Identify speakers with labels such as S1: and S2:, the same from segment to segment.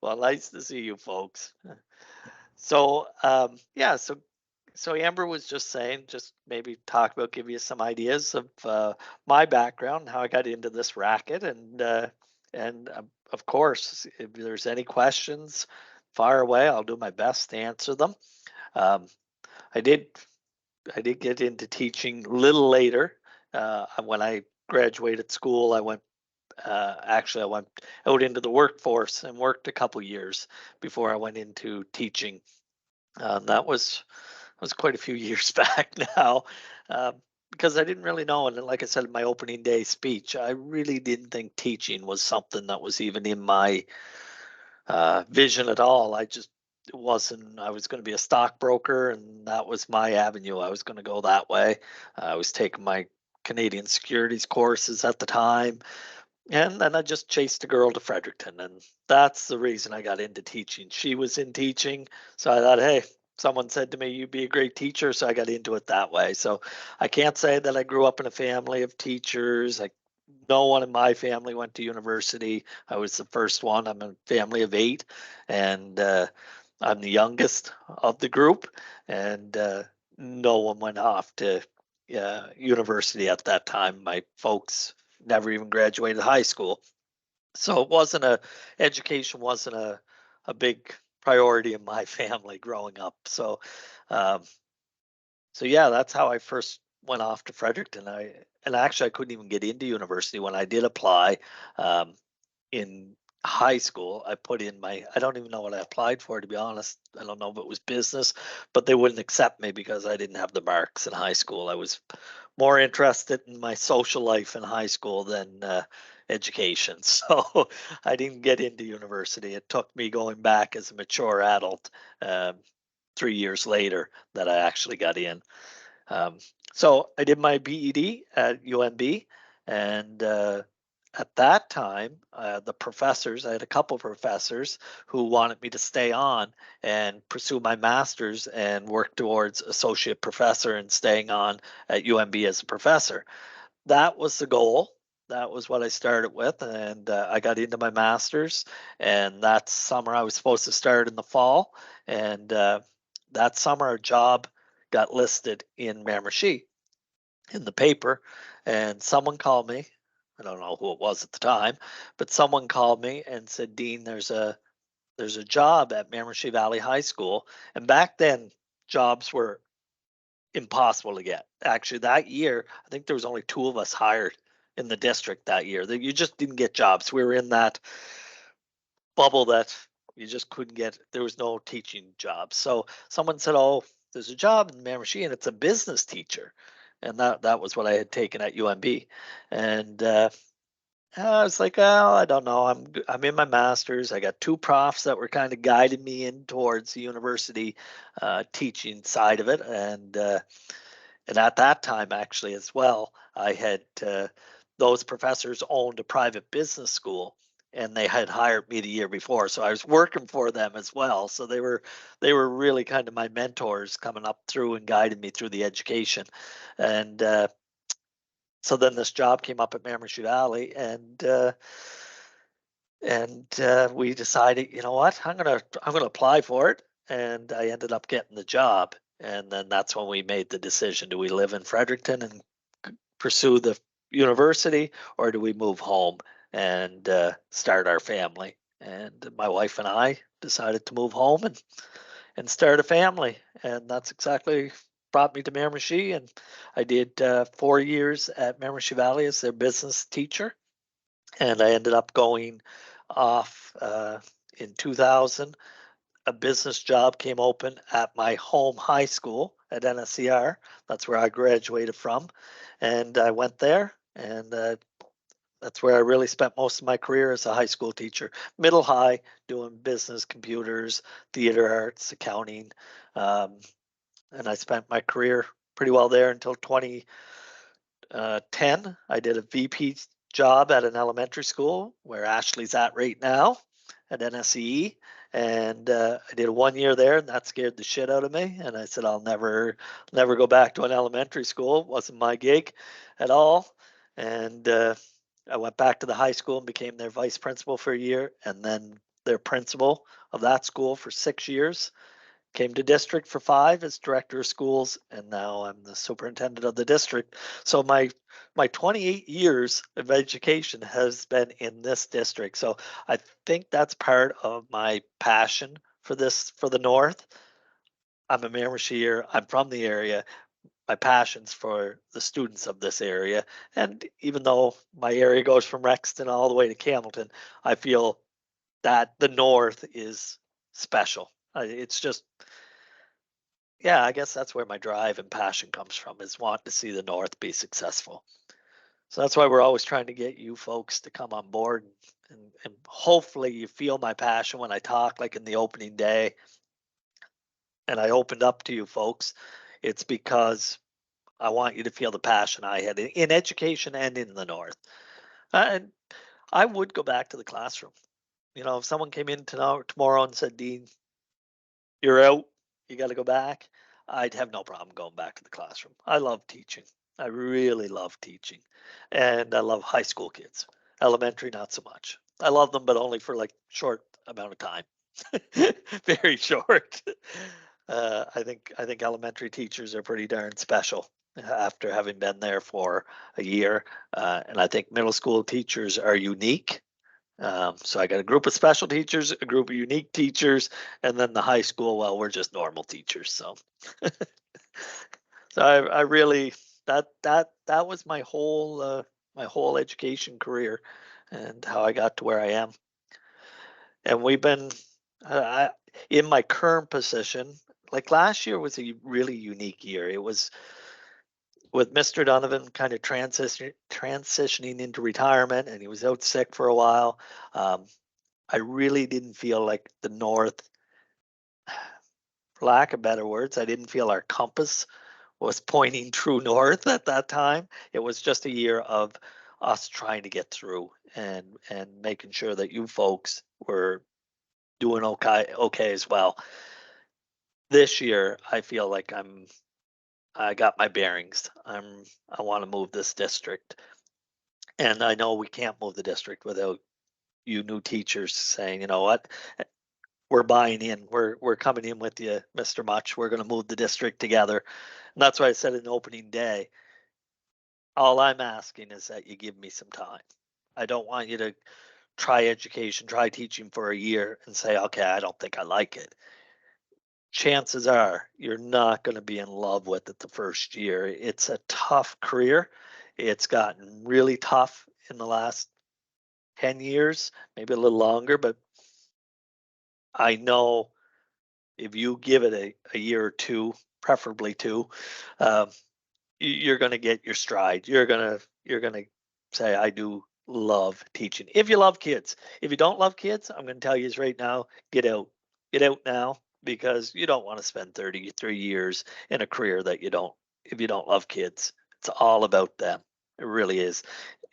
S1: Well, nice to see you folks. So, yeah, so Amber was just saying, just maybe talk about, give you some ideas of my background, how I got into this racket, and of course, if there's any questions, fire away. I'll do my best to answer them. Um, I did I did get into teaching a little later. When I graduated school, I went out into the workforce and worked a couple years before I went into teaching. That was quite a few years back now, because I didn't really know. And like I said in my opening day speech, I really didn't think teaching was something that was even in my vision at all. I just it wasn't. I was going to be a stockbroker, and that was my avenue. I was going to go that way. I was taking my Canadian securities courses at the time, and then I just chased a girl to Fredericton, and that's the reason I got into teaching. She was in teaching, so I thought, hey, someone said to me, "You'd be a great teacher," so I got into it that way. So I can't say that I grew up in a family of teachers. No one in my family went to university. I was the first one. I'm a family of eight, and I'm the youngest of the group, and no one went off to university at that time. My folks never even graduated high school. So it wasn't a education wasn't a big priority in my family growing up. Um, so yeah, that's how I first went off to Fredericton. And actually I couldn't even get into university when I did apply. Um, in high school, I put in I don't even know what I applied for, to be honest. I don't know if it was business, but they wouldn't accept me because I didn't have the marks in high school. I was more interested in my social life in high school than education. So I didn't get into university. It took me going back as a mature adult, 3 years later, that I actually got in. Um, so I did my BED at UNB, and at that time, the professors, I had a couple of professors who wanted me to stay on and pursue my master's and work towards associate professor and staying on at UNB as a professor. That was the goal. That was what I started with, and I got into my master's. And that summer, I was supposed to start in the fall, and that summer, a job got listed in Miramichi in the paper, and someone called me. I don't know who it was at the time, but someone called me and said, "Dean, there's a job at Miramichi Valley High School." And back then, jobs were impossible to get. Actually, that year, I think there was only two of us hired in the district that year. That you just didn't get jobs. We were in that bubble that you just couldn't get. There was no teaching jobs. So someone said, "Oh, there's a job in Miramichi, and it's a business teacher." And that was what I had taken at UMB. And I was like, "Oh, I don't know. I'm in my master's. I got two profs that were kind of guiding me in towards the university teaching side of it, and at that time, actually, as well, I had those professors owned a private business school, and they had hired me the year before, so I was working for them as well. So they were really kind of my mentors coming up through and guiding me through the education. And so then this job came up at Miramichi Valley, and we decided, you know what, I'm gonna apply for it, and I ended up getting the job. And then that's when we made the decision: do we live in Fredericton and pursue the university, or do we move home and start our family? And my wife and I decided to move home and start a family, and that's exactly brought me to Miramichi. And I did 4 years at Miramichi Valley as their business teacher, and I ended up going off in 2000. A business job came open at my home high school at NSCR. That's where I graduated from, and I went there, and that's where I really spent most of my career as a high school teacher, middle high, doing business, computers, theater arts, accounting, um, and I spent my career pretty well there until 2010. I did a VP job at an elementary school where Ashley's at right now at NSCE. And I did 1 year there, and that scared the shit out of me. And I said, I'll never go back to an elementary school. It wasn't my gig at all. And I went back to the high school and became their vice principal for a year. And then their principal of that school for 6 years. Came to district for 5 as director of schools, and now I'm the superintendent of the district. So my 28 years of education has been in this district. So I think that's part of my passion for this, for the North. I'm a Miramichier. I'm from the area. My passion's for the students of this area. And even though my area goes from Rexton all the way to Campbellton, I feel that the North is special. It's just, yeah, I guess that's where my drive and passion comes from, is wanting to see the North be successful. So that's why we're always trying to get you folks to come on board, and hopefully you feel my passion when I talk, like in the opening day. And I opened up to you folks. It's because I want you to feel the passion I had in education and in the North. And I would go back to the classroom. You know, if someone came in tomorrow and said, Dean, you're out, you got to go back, I'd have no problem going back to the classroom. I love teaching. I really love teaching. And I love high school kids. Elementary, not so much. I love them, but only for like short amount of time. Very short. I think elementary teachers are pretty darn special after having been there for a year, and I think middle school teachers are unique. So I got a group of special teachers, a group of unique teachers, and then the high school. Well, we're just normal teachers. So I really, that was my whole education career, and how I got to where I am. And we've been, I, in my current position, like last year was a really unique year. It was with Mr. Donovan kind of transitioning into retirement, and he was out sick for a while. I really didn't feel like the North, for lack of better words, I didn't feel our compass was pointing true north at that time. It was just a year of us trying to get through, and making sure that you folks were doing okay as well. This year, I feel like I got my bearings. I want to move this district, and I know we can't move the district without you new teachers saying, you know what, we're buying in. We're coming in with you, Mr. Mutch. We're going to move the district together. And that's why I said in opening day, all I'm asking is that you give me some time. I don't want you to try education, try teaching for a year and say, okay, I don't think I like it. Chances are you're not going to be in love with it the first year. It's a tough career. It's gotten really tough in the last 10 years, maybe a little longer, but I know if you give it a year or two, preferably two, um, you're going to get your stride. You're going to say, I do love teaching. If you love kids, if you don't love kids, I'm going to tell you is right now, get out now, because you don't want to spend 33 years in a career that you don't, if you don't love kids. It's all about them. It really is.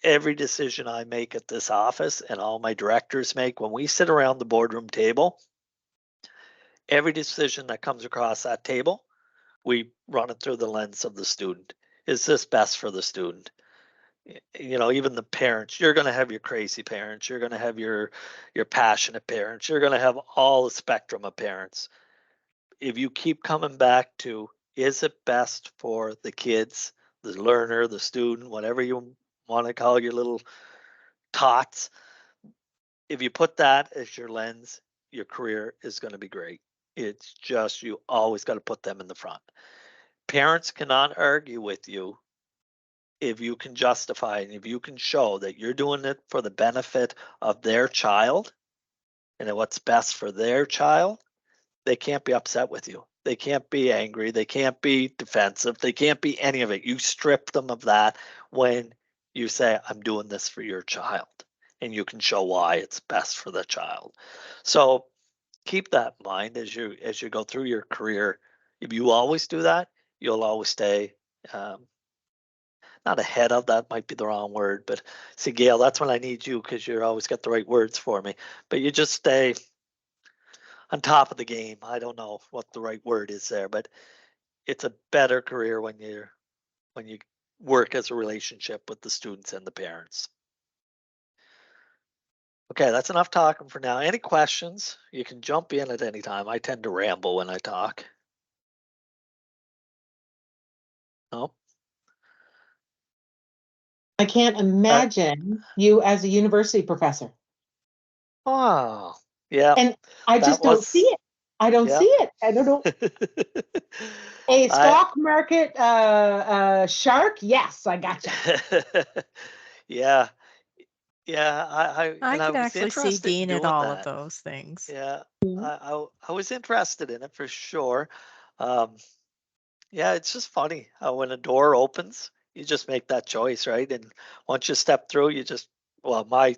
S1: Every decision I make at this office and all my directors make, when we sit around the boardroom table, every decision that comes across that table, we run it through the lens of the student. Is this best for the student? You know, even the parents, you're going to have your crazy parents, you're going to have your passionate parents, you're going to have all the spectrum of parents. If you keep coming back to, is it best for the kids, the learner, the student, whatever you want to call your little tots, if you put that as your lens, your career is going to be great. It's just, you always got to put them in the front. Parents cannot argue with you if you can justify and if you can show that you're doing it for the benefit of their child and what's best for their child. They can't be upset with you. They can't be angry. They can't be defensive. They can't be any of it. You strip them of that when you say, I'm doing this for your child. And you can show why it's best for the child. So keep that in mind as you go through your career. If you always do that, you'll always stay, um, not ahead of, that might be the wrong word, but see, Gail, that's when I need you, because you're always got the right words for me. But you just stay on top of the game. I don't know what the right word is there, but it's a better career when you work as a relationship with the students and the parents. Okay, that's enough talking for now. Any questions? You can jump in at any time. I tend to ramble when I talk. No?
S2: I can't imagine you as a university professor.
S1: Oh, yeah,
S2: And I
S1: that
S2: just don't see
S1: was,
S2: it. I don't
S1: yeah.
S2: see it. I don't know. A
S1: I,
S2: stock market shark? Yes, I gotcha.
S1: yeah, yeah.
S3: I
S1: And I
S3: could
S1: was
S3: actually see
S1: interested in
S3: Dean at
S1: doing
S3: all of
S1: that.
S3: those things.
S1: Yeah,
S2: Mhm.
S1: I was interested in it for sure. Um, yeah, it's just funny how when a door opens, you just make that choice, right? And once you step through, you just, well, my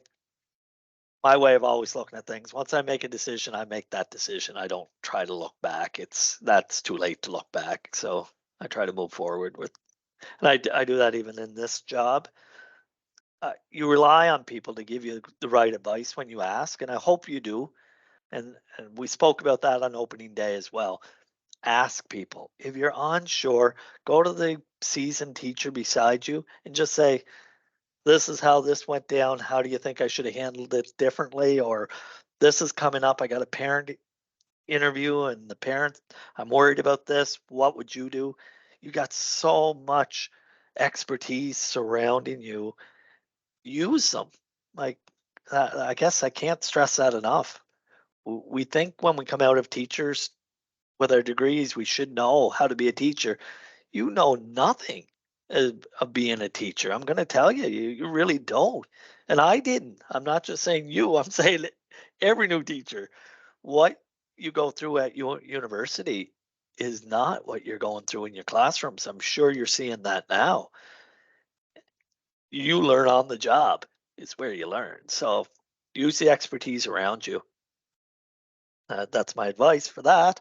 S1: way of always looking at things. Once I make a decision, I make that decision. I don't try to look back. That's too late to look back. So I try to move forward with, and I do that even in this job. You rely on people to give you the right advice when you ask, and I hope you do. And we spoke about that on opening day as well. Ask people if you're unsure. Go to the seasoned teacher beside you and just say, "This is how this went down. How do you think I should have handled it differently?" Or this is coming up. I got a parent interview and the parent, I'm worried about this. What would you do? You got so much expertise surrounding you. Use them. Like, I guess I can't stress that enough. We think when we come out of teachers with our degrees, we should know how to be a teacher. You know nothing of being a teacher. I'm going to tell you, you really don't. And I didn't. I'm not just saying you, I'm saying every new teacher. What you go through at your university is not what you're going through in your classrooms. I'm sure you're seeing that now. You learn on the job, is where you learn. So use the expertise around you. That's my advice for that.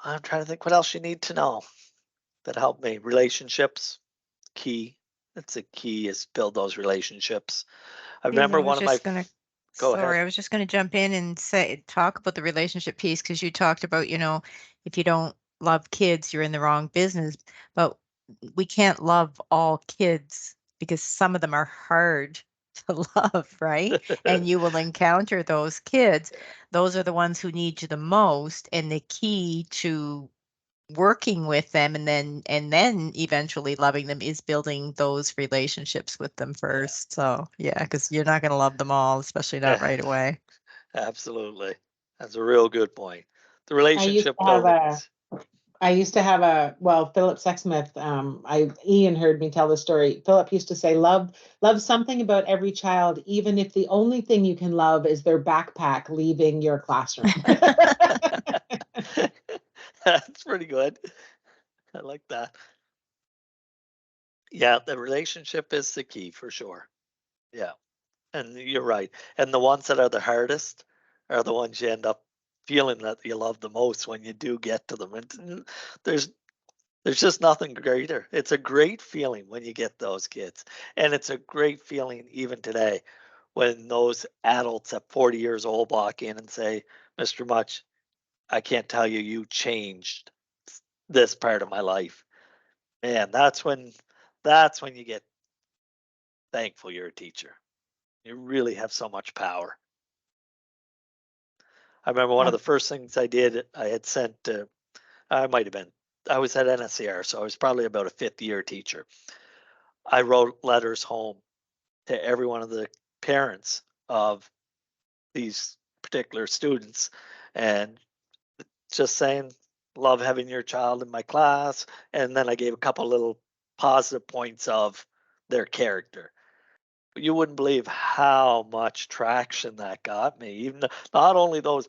S1: I'm trying to think what else you need to know that helped me. Relationships, key. That's a key is build those relationships. I
S3: Dean,
S1: remember
S3: I
S1: one
S3: was
S1: of my,
S3: just gonna,
S1: go ahead.
S3: sorry, I was just gonna jump in and talk about the relationship piece because you talked about, if you don't love kids, you're in the wrong business. But we can't love all kids because some of them are hard to love, right? And you will encounter those kids. Those are the ones who need you the most. And the key to working with them and then eventually loving them is building those relationships with them first. So yeah, because you're not going to love them all, especially not
S1: Yeah,
S3: right away.
S1: absolutely. That's a real good point. The
S2: I used
S1: relationship
S2: to have
S1: building
S2: a
S1: is,
S2: I used to have a well, Philip Sexsmith. Ian heard me tell the story. Philip used to say, "Love something about every child, even if the only thing you can love is their backpack leaving your classroom."
S1: that's pretty good. I like that. Yeah, the relationship is the key for sure. Yeah. And you're right. And the ones that are the hardest are the ones you end up feeling that you love the most when you do get to them. And there's there's just nothing greater. It's a great feeling when you get those kids. And it's a great feeling even today when those adults at 40 years old walk in and say, "Mr. Mutch, I can't tell you you changed this part of my life." Man, that's when you get thankful you're a teacher. You really have so much power. I remember one of the first things I did, I had sent, I might have been, I was at NSCR, so I was probably about a fifth year teacher. I wrote letters home to every one of the parents of these particular students and just saying, love having your child in my class. And then I gave a couple little positive points of their character. You wouldn't believe how much traction that got me. Even not only those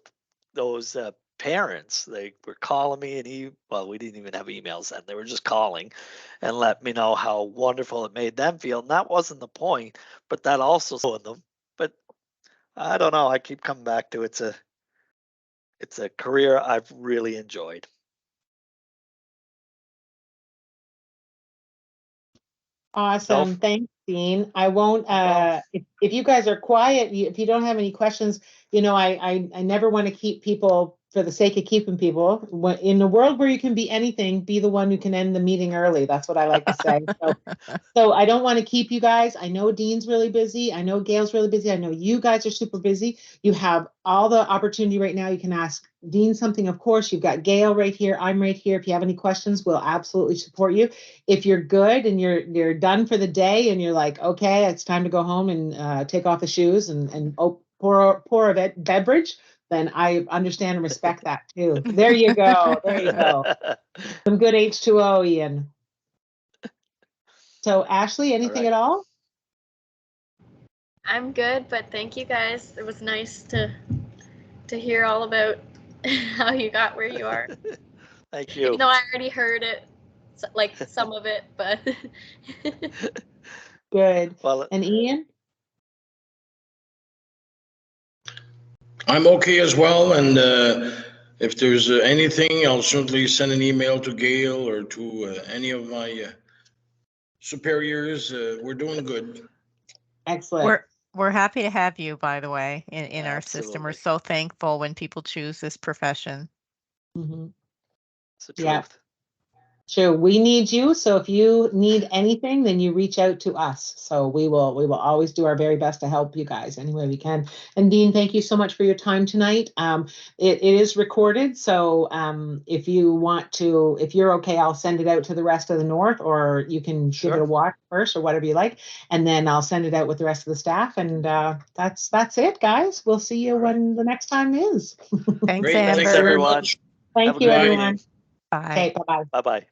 S1: parents, they were calling me and well, we didn't even have emails then. They were just calling and let me know how wonderful it made them feel. And that wasn't the point, but that also in them. But I don't know. I keep coming back to it's a career I've really enjoyed. No,
S2: Awesome. Thanks, Dean. I won't,
S1: no problem.
S2: if you guys are quiet, if you don't have any questions, I never want to keep people for the sake of keeping people, in a world where you can be anything, be the one who can end the meeting early. That's what I like to say. So I don't want to keep you guys. I know Dean's really busy. I know Gail's really busy. I know you guys are super busy. You have all the opportunity right now. You can ask Dean something, of course. You've got Gail right here. I'm right here. If you have any questions, we'll absolutely support you. If you're good and you're done for the day and you're like, okay, it's time to go home and take off the shoes and pour a beverage, then I understand and respect that too. There you go. There you go. Some good H2O, Ian. So Ashley, anything at all?
S4: I'm good, but thank you guys. It was nice to hear all about how you got where you are.
S1: Thank you.
S4: Even though I already heard it, like some of it, but
S2: Good.
S1: Well,
S2: And Ian?
S5: I'm okay as well, and if there's anything, I'll certainly send an email to Gail or to any of my superiors. We're doing good.
S2: Excellent.
S3: We're happy to have you, by the way, in our system. We're
S1: Absolutely.
S3: so thankful when people choose this profession.
S2: Mm-hmm.
S1: it's the truth.
S2: Yeah. Sure, we need you. So if you need anything, then you reach out to us. So we will always do our very best to help you guys any way we can. And Dean, thank you so much for your time tonight. It is recorded. So if you want to, if you're okay, I'll send it out to the rest of the North, or you can give it a watch first or whatever you like. And then I'll send it out with the rest of the staff. And that's it, guys. We'll see you when the next time is.
S3: Thanks,
S5: Great.
S3: Amber.
S5: Thanks,
S1: Thanks, everyone.
S2: Thank
S1: Have a
S2: you,
S1: good
S2: everyone.
S1: evening.
S3: Bye.
S2: Okay, bye-bye.
S1: Bye-bye.